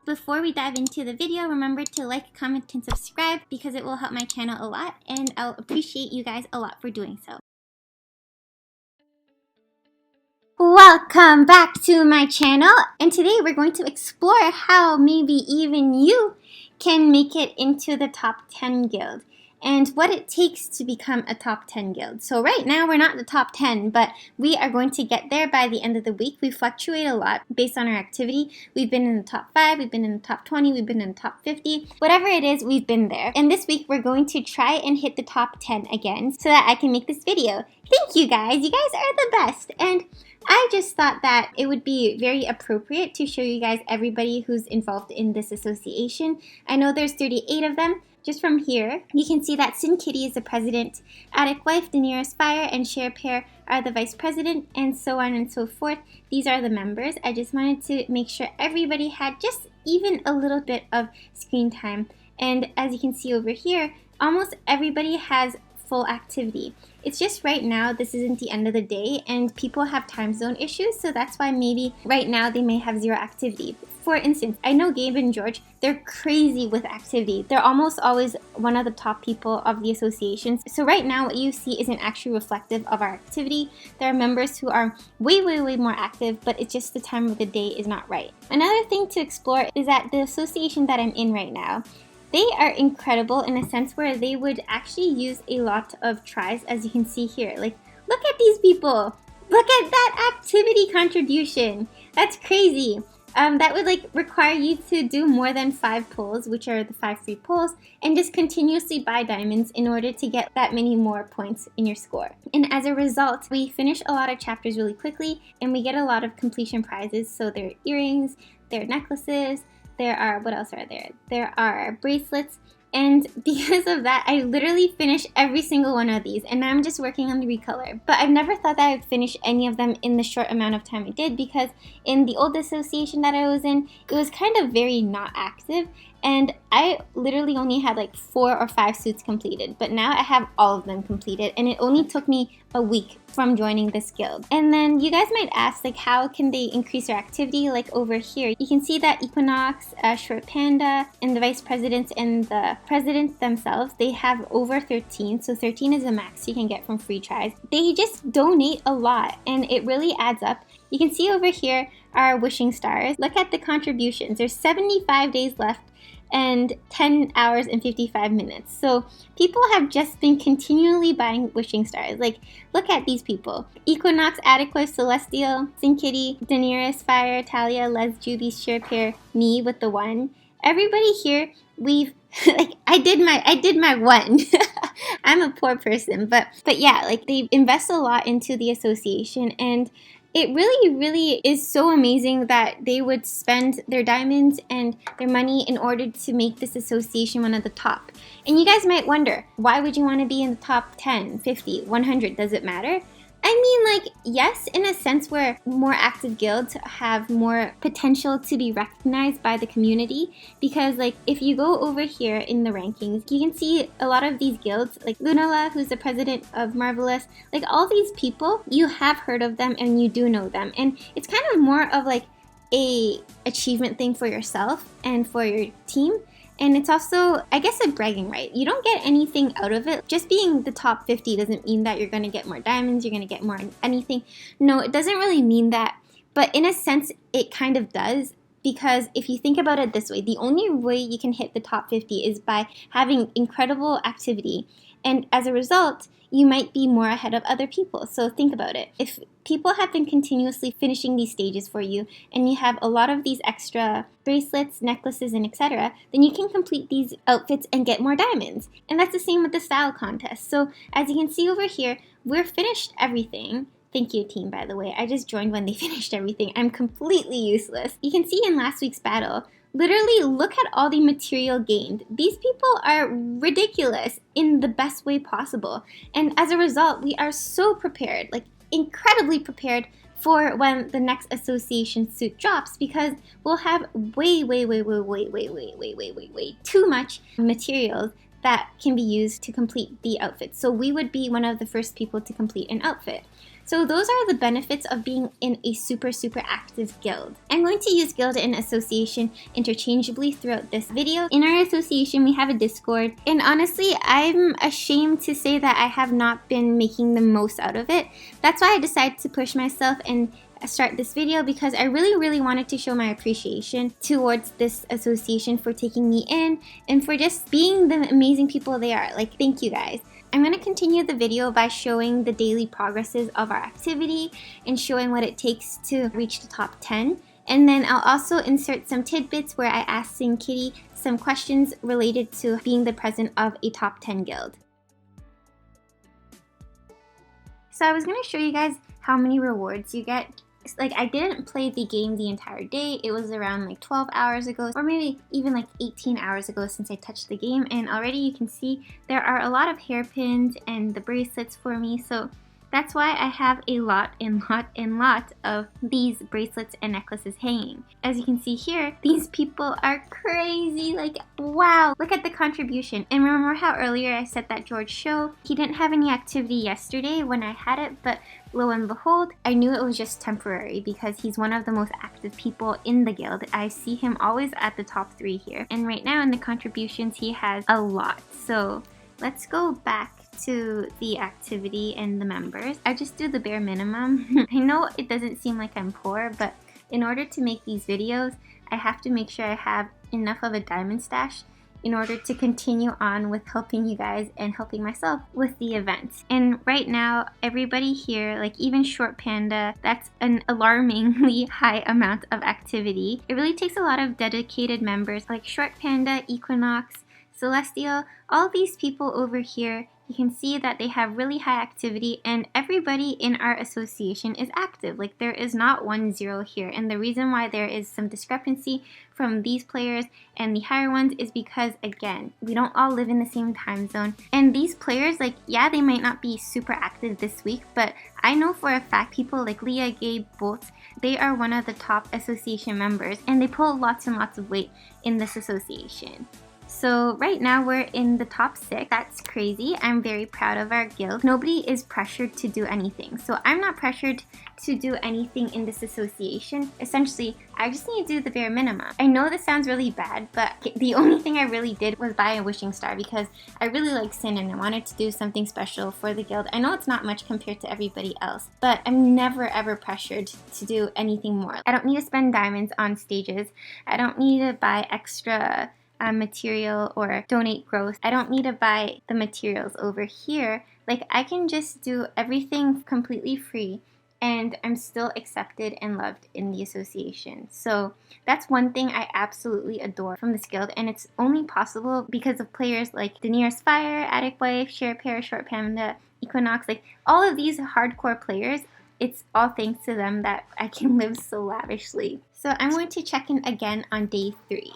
Before we dive into the video, remember to like, comment, and subscribe because it will help my channel a lot, and I'll appreciate you guys a lot for doing so. Welcome back to my channel, and today we're going to explore how maybe even you can make it into the top 10 guild and what it takes to become a top 10 guild. So right now we're not in the top 10, but we are going to get there by the end of the week. We fluctuate a lot based on our activity. We've been in the top 5, we've been in the top 20, we've been in the top 50. Whatever it is, we've been there. And this week we're going to try and hit the top 10 again so that I can make this video. Thank you guys. You guys are the best. And I just thought that it would be very appropriate to show you guys everybody who's involved in this association. I know there's 38 of them. Just from here, you can see that syngtu is the president, Attic wife, the nearest fire, and share pair are the vice president, and so on and so forth. These are the members. I just wanted to make sure everybody had just even a little bit of screen time. And as you can see over here, almost everybody has full activity. It's just right now, this isn't the end of the day, and people have time zone issues, so that's why maybe right now they may have zero activity. For instance, I know Gabe and George, they're crazy with activity. They're almost always one of the top people of the associations. So right now what you see isn't actually reflective of our activity. There are members who are way more active, but it's just the time of the day is not right. Another thing to explore is that the association that I'm in right now, they are incredible in a sense where they would actually use a lot of tries, as you can see here. Like, look at these people. Look at that activity contribution. That's crazy. That would require you to do more than 5 pulls, which are the 5 free pulls, and just continuously buy diamonds in order to get that many more points in your score. And as a result, we finish a lot of chapters really quickly, and we get a lot of completion prizes. So there are earrings, there are necklaces, there are, what else are there? There are bracelets, and because of that, I literally finished every single one of these, and now I'm just working on the recolor. But I've never thought that I'd finish any of them in the short amount of time I did, because in the old association that I was in, it was kind of very not active, and I literally only had 4 or 5 suits completed, but now I have all of them completed, and it only took me a week from joining this guild. And then you guys might ask, how can they increase their activity? Over here, you can see that Equinox, Short Panda, and the vice presidents and the presidents themselves, they have over 13, so 13 is the max you can get from free tries. They just donate a lot, and it really adds up. You can see over here our wishing stars. Look at the contributions. There's 75 days left and 10 hours and 55 minutes. So people have just been continually buying wishing stars. Look at these people. Equinox, Adequate, Celestial, syngtu, Daenerys, Fire, Talia, Les, Juby, Sharepair, me with the 1. Everybody here, we've I did my 1. I'm a poor person, but yeah, they invest a lot into the association, and it really is so amazing that they would spend their diamonds and their money in order to make this association one of the top. And you guys might wonder, why would you want to be in the top 10, 50, 100? Does it matter? I mean, yes, in a sense where more active guilds have more potential to be recognized by the community, because if you go over here in the rankings, you can see a lot of these guilds, like Lunala, who's the president of Marvelous, all these people, you have heard of them and you do know them, and it's kind of more of a achievement thing for yourself and for your team. And it's also, I guess, a bragging right. You don't get anything out of it. Just being the top 50 doesn't mean that you're going to get more diamonds, you're going to get more anything. No, it doesn't really mean that. But in a sense, it kind of does. Because if you think about it this way, the only way you can hit the top 50 is by having incredible activity. And as a result, you might be more ahead of other people. So think about it. If people have been continuously finishing these stages for you, and you have a lot of these extra bracelets, necklaces, and etc., then you can complete these outfits and get more diamonds. And that's the same with the style contest. So as you can see over here, we're finished everything. Thank you, team, by the way. I just joined when they finished everything. I'm completely useless. You can see in last week's battle, literally look at all the material gained. These people are ridiculous in the best way possible. And as a result, we are so prepared, incredibly prepared for when the next association suit drops, because we'll have way too much materials that can be used to complete the outfit. So we would be one of the first people to complete an outfit. So those are the benefits of being in a super active guild. I'm going to use guild and association interchangeably throughout this video. In our association, we have a Discord, and honestly, I'm ashamed to say that I have not been making the most out of it. That's why I decided to push myself and start this video, because I really wanted to show my appreciation towards this association for taking me in and for just being the amazing people they are. Like, thank you guys. I'm going to continue the video by showing the daily progresses of our activity and showing what it takes to reach the top 10. And then I'll also insert some tidbits where I ask SingKitty some questions related to being the president of a top 10 guild. So I was going to show you guys how many rewards you get. Like, I didn't play the game the entire day. It was around like 12 hours ago, or maybe even like 18 hours ago since I touched the game, and already you can see there are a lot of hairpins and the bracelets for me. So that's why I have a lot of these bracelets and necklaces hanging. As you can see here, these people are crazy. Like, wow, look at the contribution. And remember how earlier I said that George Show, he didn't have any activity yesterday when I had it, but lo and behold, I knew it was just temporary because he's one of the most active people in the guild. I see him always at the top 3 here. And right now in the contributions, he has a lot. So let's go back to the activity and the members. I just do the bare minimum. I know it doesn't seem like I'm poor, but in order to make these videos, I have to make sure I have enough of a diamond stash in order to continue on with helping you guys and helping myself with the event. And right now, everybody here, like even Short Panda, that's an alarmingly high amount of activity. It really takes a lot of dedicated members like Short Panda, Equinox, Celestial, all these people over here. You can see that they have really high activity, and everybody in our association is active. Like, there is not 1-0 here. And the reason why there is some discrepancy from these players and the higher ones is because, again, we don't all live in the same time zone. And these players, like, yeah, they might not be super active this week, but I know for a fact people like Leah, Gabe, Bolt, they are one of the top association members, and they pull lots and lots of weight in this association. So right now we're in the top 6. That's crazy. I'm very proud of our guild. Nobody is pressured to do anything. So I'm not pressured to do anything in this association. Essentially, I just need to do the bare minimum. I know this sounds really bad, but the only thing I really did was buy a wishing star because I really like Sin and I wanted to do something special for the guild. I know it's not much compared to everybody else, but I'm never ever pressured to do anything more. I don't need to spend diamonds on stages. I don't need to buy extra material or donate growth. I don't need to buy the materials over here. Like, I can just do everything completely free and I'm still accepted and loved in the association. So that's one thing I absolutely adore from this guild, and it's only possible because of players like Daenerys Fire, Attic Wife, Sharepair, Short Panda, Equinox, like all of these hardcore players. It's all thanks to them that I can live so lavishly. So I'm going to check in again on day 3.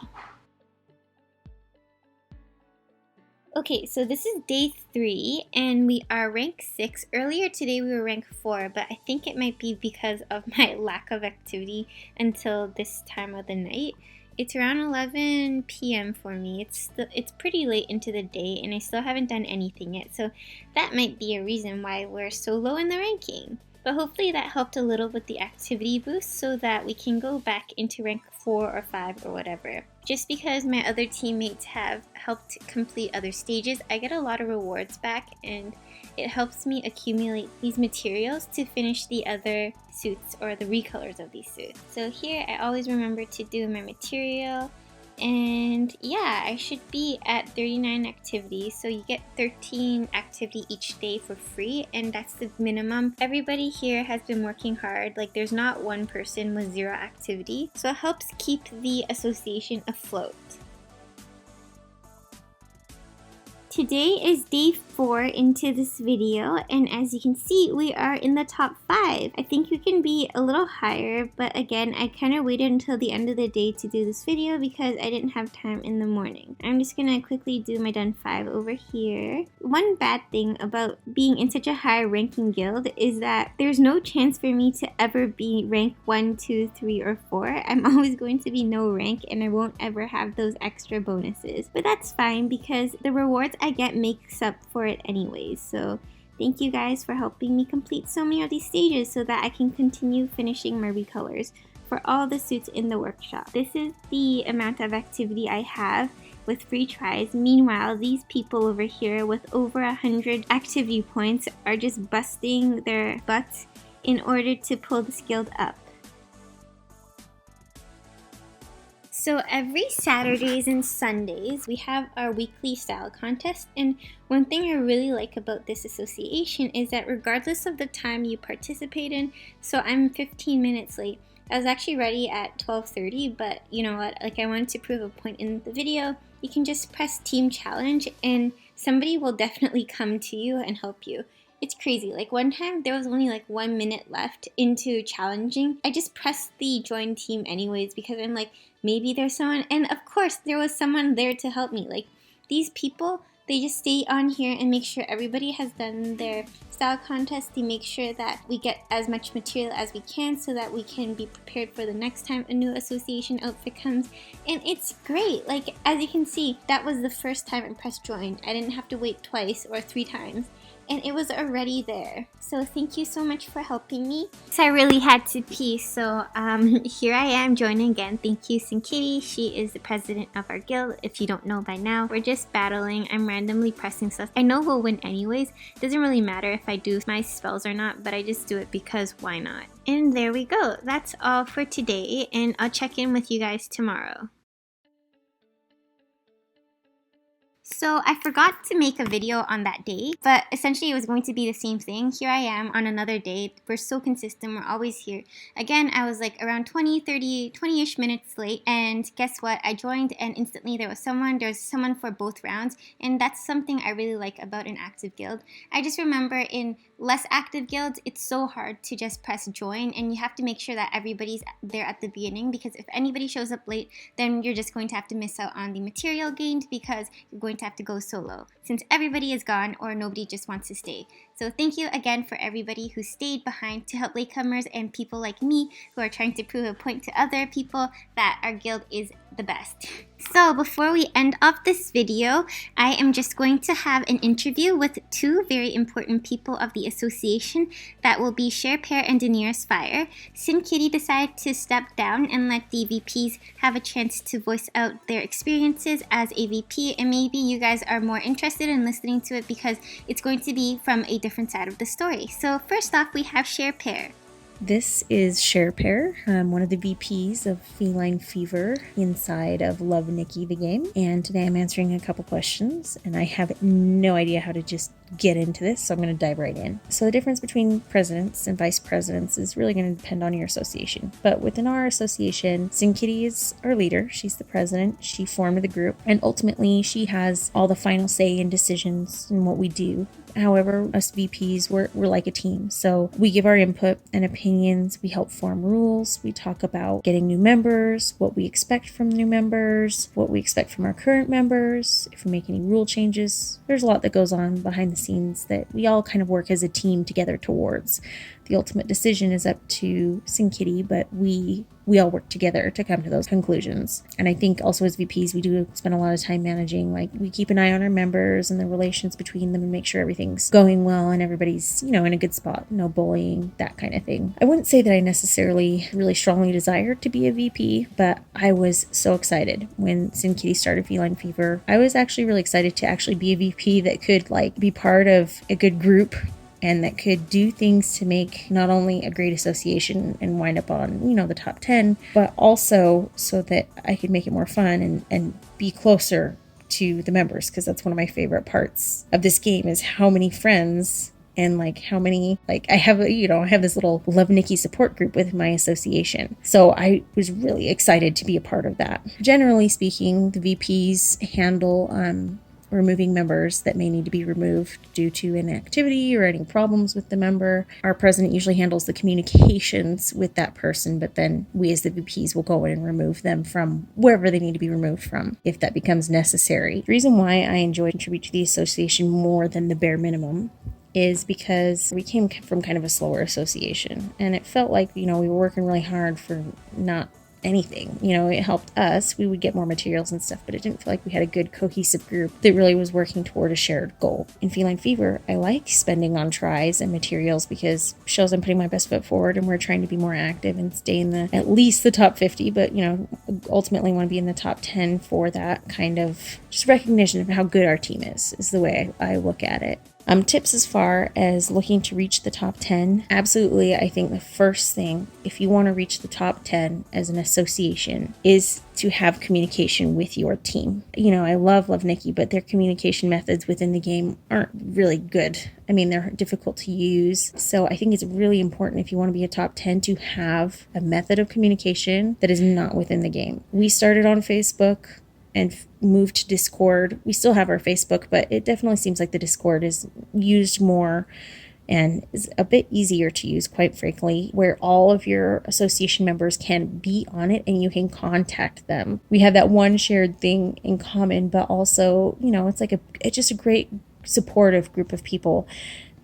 Okay, so this is day 3 and we are rank 6. Earlier today we were rank 4, but I think it might be because of my lack of activity until this time of the night. It's around 11 p.m. for me. It's pretty late into the day and I still haven't done anything yet, so that might be a reason why we're so low in the ranking. But hopefully that helped a little with the activity boost so that we can go back into rank 4 or 5 or whatever. Just because my other teammates have helped complete other stages, I get a lot of rewards back and it helps me accumulate these materials to finish the other suits or the recolors of these suits. So here I always remember to do my material. And yeah, I should be at 39 activities, so you get 13 activity each day for free, and that's the minimum. Everybody here has been working hard. Like, there's not one person with 0 activity, so it helps keep the association afloat. Today is day 4 into this video, and as you can see, we are in the top 5. I think we can be a little higher, but again, I kind of waited until the end of the day to do this video because I didn't have time in the morning. I'm just gonna quickly do my done 5 over here. One bad thing about being in such a high ranking guild is that there's no chance for me to ever be rank 1, 2, 3, or 4. I'm always going to be no rank and I won't ever have those extra bonuses. But that's fine because the rewards I get makes up for it anyways. So thank you guys for helping me complete so many of these stages so that I can continue finishing my recolors for all the suits in the workshop. This is the amount of activity I have with free tries. Meanwhile, these people over here with over 100 activity points are just busting their butts in order to pull this guild up. So every Saturdays and Sundays, we have our weekly style contest, and one thing I really like about this association is that regardless of the time you participate in, so I'm 15 minutes late. I was actually ready at 12:30, but you know what, like I wanted to prove a point in the video. You can just press team challenge and somebody will definitely come to you and help you. It's crazy. Like one time there was only like 1 minute left into challenging. I just pressed the join team anyways because I'm like, maybe there's someone, and of course there was someone there to help me. Like these people, they just stay on here and make sure everybody has done their style contest. They make sure that we get as much material as we can so that we can be prepared for the next time a new association outfit comes. And it's great. Like as you can see, that was the first time I pressed join. I didn't have to wait twice or 3 times. And it was already there. So thank you so much for helping me. So I really had to pee, so here I am joining again. Thank you, syngtu. She is the president of our guild. If you don't know by now, we're just battling. I'm randomly pressing stuff. I know we'll win anyways. Doesn't really matter if I do my spells or not, but I just do it because why not? And there we go. That's all for today, and I'll check in with you guys tomorrow. So I forgot to make a video on that day, but essentially it was going to be the same thing. Here I am on another day. We're so consistent. We're always here. Again, I was like around 20-ish minutes late, and guess what? I joined and instantly there was someone for both rounds, and that's something I really like about an active guild. I just remember in less active guilds, it's so hard to just press join, and you have to make sure that everybody's there at the beginning, because if anybody shows up late, then you're just going to have to miss out on the material gained because you're going to have to go solo since everybody is gone or nobody just wants to stay. So thank you again for everybody who stayed behind to help latecomers and people like me who are trying to prove a point to other people that our guild is the best. So before we end off this video, I am just going to have an interview with 2 very important people of the association. That will be SharePair and Daenerys Fire. syngtu decided to step down and let the VPs have a chance to voice out their experiences as a VP, and maybe you guys are more interested in listening to it because it's going to be from a different side of the story. So first off, we have SharePair. This is SharePair. I'm one of the VPs of Feline Fever inside of Love Nikki the game, and today I'm answering a couple questions, and I have no idea how to just get into this, so I'm going to dive right in. So the difference between presidents and vice presidents is really going to depend on your association, but within our association, syngtu is our leader. She's the president. She formed the group, and ultimately she has all the final say in decisions and what we do. However, us VPs, we're like a team. So we give our input and opinions, we help form rules, we talk about getting new members, what we expect from new members, what we expect from our current members, if we make any rule changes. There's a lot that goes on behind the scenes that we all kind of work as a team together towards. The ultimate decision is up to syngtu, but we all work together to come to those conclusions. And I think also as VPs, we do spend a lot of time managing, like we keep an eye on our members and the relations between them and make sure everything's going well and everybody's, in a good spot, no bullying, that kind of thing. I wouldn't say that I necessarily really strongly desired to be a VP, but I was so excited when syngtu started Feline Fever. I was actually really excited to actually be a VP that could be part of a good group and that could do things to make not only a great association and wind up on, the top 10, but also so that I could make it more fun and be closer to the members, because that's one of my favorite parts of this game is how many friends and how many, I have, I have this little Love Nikki support group with my association. So I was really excited to be a part of that. Generally speaking, the VPs handle removing members that may need to be removed due to inactivity or any problems with the member. Our president usually handles the communications with that person, but then we as the VPs will go in and remove them from wherever they need to be removed from if that becomes necessary. The reason why I enjoy contribute to the association more than the bare minimum is because we came from kind of a slower association, and it felt like, we were working really hard for not anything. It helped us. We would get more materials and stuff, but it didn't feel like we had a good cohesive group that really was working toward a shared goal. In Feline Fever, I like spending on tries and materials because it shows I'm putting my best foot forward and we're trying to be more active and stay in at least the top 50, but ultimately want to be in the top 10 for that kind of just recognition of how good our team is the way I look at it. Tips as far as looking to reach the top 10, absolutely. I think the first thing, if you want to reach the top 10 as an association, is to have communication with your team. I love Nikki, but their communication methods within the game aren't really good. They're difficult to use. So I think it's really important, if you want to be a top 10, to have a method of communication that is not within the game. We started on Facebook and moved to Discord. We still have our Facebook, but it definitely seems like the Discord is used more and is a bit easier to use, quite frankly, where all of your association members can be on it and you can contact them. We have that one shared thing in common, but also, it's just a great supportive group of people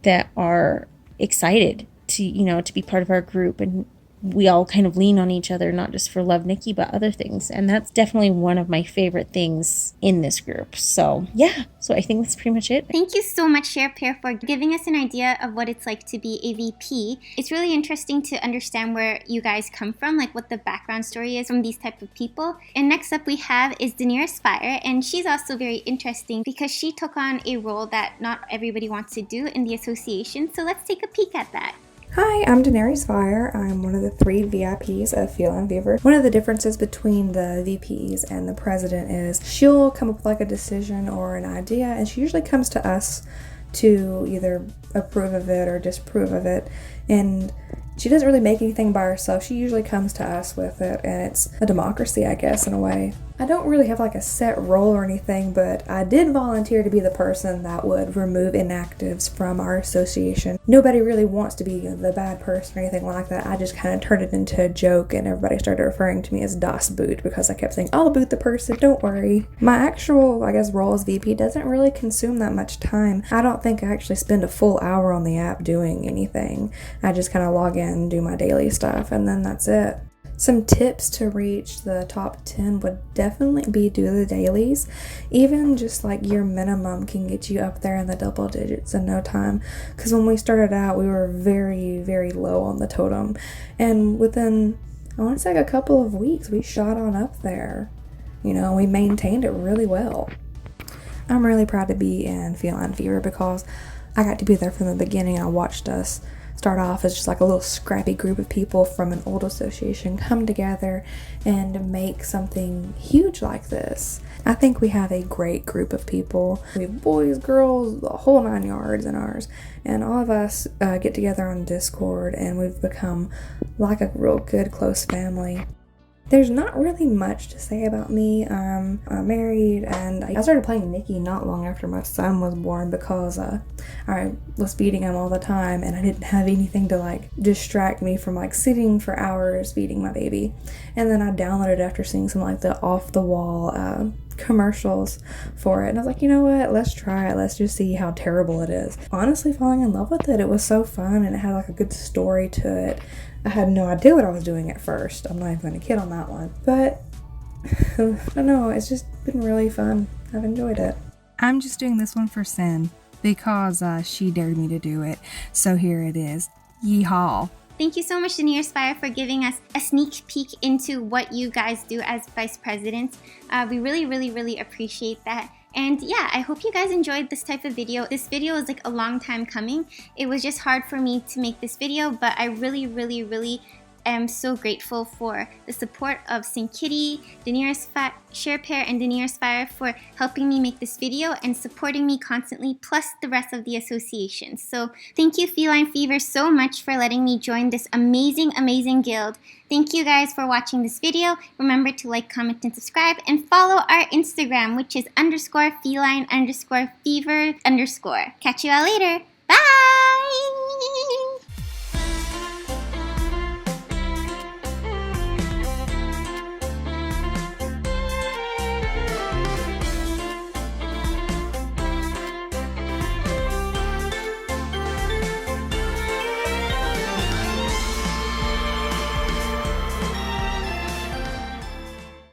that are excited to be part of our group, and we all kind of lean on each other, not just for Love Nikki, but other things. And that's definitely one of my favorite things in this group. So yeah, I think that's pretty much it. Thank you so much, SharePair, for giving us an idea of what it's like to be a VP. It's really interesting to understand where you guys come from, like what the background story is from these type of people. And next up we have is Daenerys Fire, and she's also very interesting because she took on a role that not everybody wants to do in the association. So let's take a peek at that. Hi, I'm Daenerys Fire. I'm one of the 3 VIPs of Feline Fever. One of the differences between the VPs and the president is she'll come up with like a decision or an idea, and she usually comes to us to either approve of it or disapprove of it. And she doesn't really make anything by herself. She usually comes to us with it, and it's a democracy, I guess, in a way. I don't really have like a set role or anything, but I did volunteer to be the person that would remove inactives from our association. Nobody really wants to be the bad person or anything like that. I just kind of turned it into a joke, and everybody started referring to me as Das Boot because I kept saying, I'll boot the person, don't worry. My actual, role as VP doesn't really consume that much time. I don't think I actually spend a full hour on the app doing anything. I just kind of log in, do my daily stuff, and then that's it. Some tips to reach the top 10 would definitely be do the dailies. Even just your minimum can get you up there in the double digits in no time. Because when we started out, we were very, very low on the totem. And within, I want to say a couple of weeks, we shot on up there. We maintained it really well. I'm really proud to be in Feline Fever because I got to be there from the beginning. I watched us start off as just a little scrappy group of people from an old association come together and make something huge like this. I think we have a great group of people. We have boys, girls, the whole 9 yards in ours, and all of us get together on Discord, and we've become like a real good close family. There's not really much to say about me. I'm married, and I started playing Nikki not long after my son was born because I was feeding him all the time, and I didn't have anything to distract me from sitting for hours feeding my baby. And then I downloaded after seeing some the off-the-wall commercials for it, and I was like, you know what, let's try it, let's just see how terrible it is. Honestly, falling in love with it. It was so fun, and it had a good story to it. I had no idea what I was doing at first. I'm not even going to kid on that one. But, I don't know, it's just been really fun. I've enjoyed it. I'm just doing this one for Sin because she dared me to do it. So here it is. Yeehaw. Thank you so much, Daenerys Fire, for giving us a sneak peek into what you guys do as vice presidents. We really, really, really appreciate that. And yeah, I hope you guys enjoyed this type of video. This video is a long time coming. It was just hard for me to make this video, but I really, really, really am so grateful for the support of St. Kitty, SharePair, and Daenerys Fire for helping me make this video and supporting me constantly, plus the rest of the association. So thank you, Feline Fever, so much for letting me join this amazing, amazing guild. Thank you guys for watching this video. Remember to like, comment, and subscribe, and follow our Instagram, which is _feline_fever_. Catch you all later.